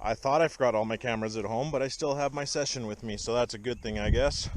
I thought I forgot all my cameras at home, but I still have my session with me, so that's a good thing, I guess.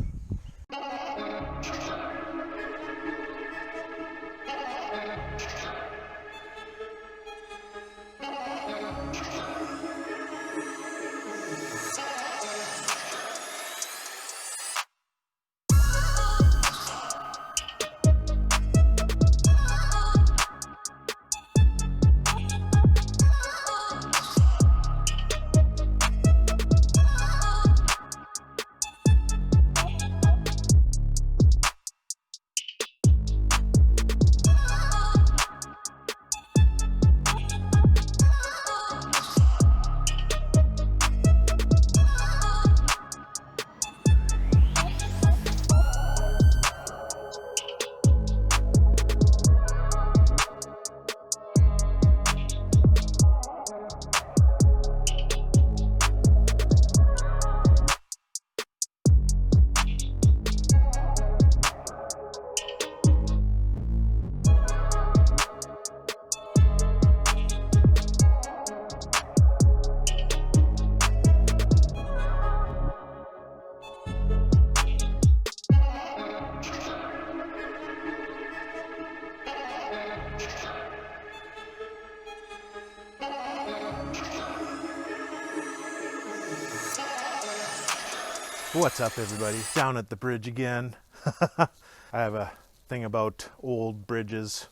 What's up, everybody? Down at the bridge again. I have a thing about old bridges,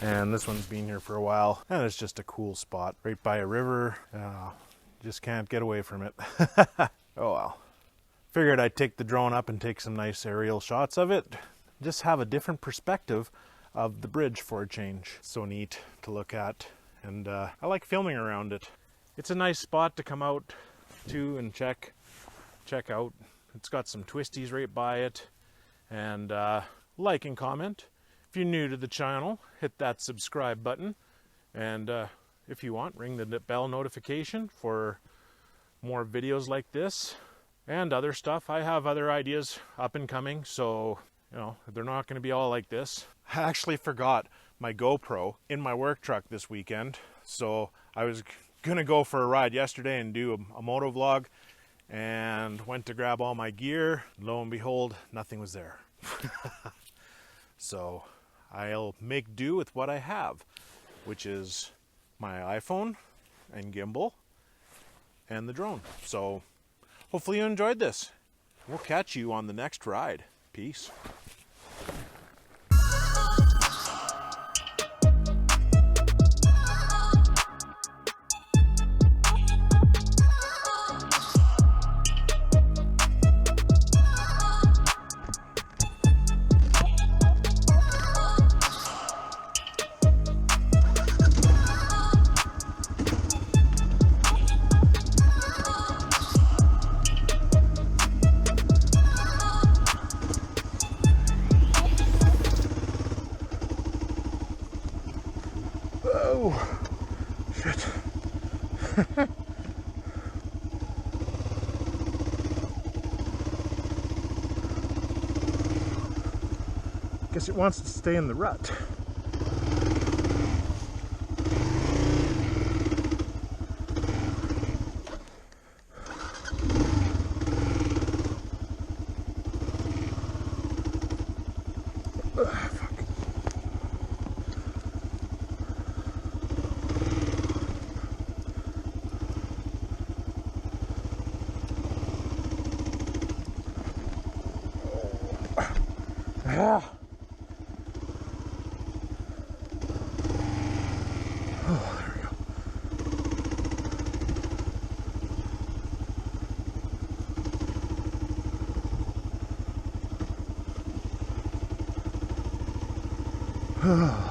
and this one's been here for a while, and it's just a cool spot right by a river. Just can't get away from it. Oh well. Figured I'd take the drone up and take some nice aerial shots of it. Just have a different perspective of the bridge for a change. So neat to look at, and I like filming around it. It's a nice spot to come out to and check out. It's got some twisties right by it, and like and comment. If you're new to the channel, hit that subscribe button, and if you want, ring the bell notification for more videos like this and other stuff. I have other ideas up and coming, so you know, they're not going to be all like this. I actually forgot my GoPro in my work truck this weekend, so I was gonna go for a ride yesterday and do a moto vlog, and went to grab all my gear. Lo and behold, nothing was there. So I'll make do with what I have, which is my iPhone and gimbal and the drone. So hopefully you enjoyed this. We'll catch you on the next ride. Peace. Oh, shit. Guess it wants to stay in the rut. Ah. Oh, there we go. Oh.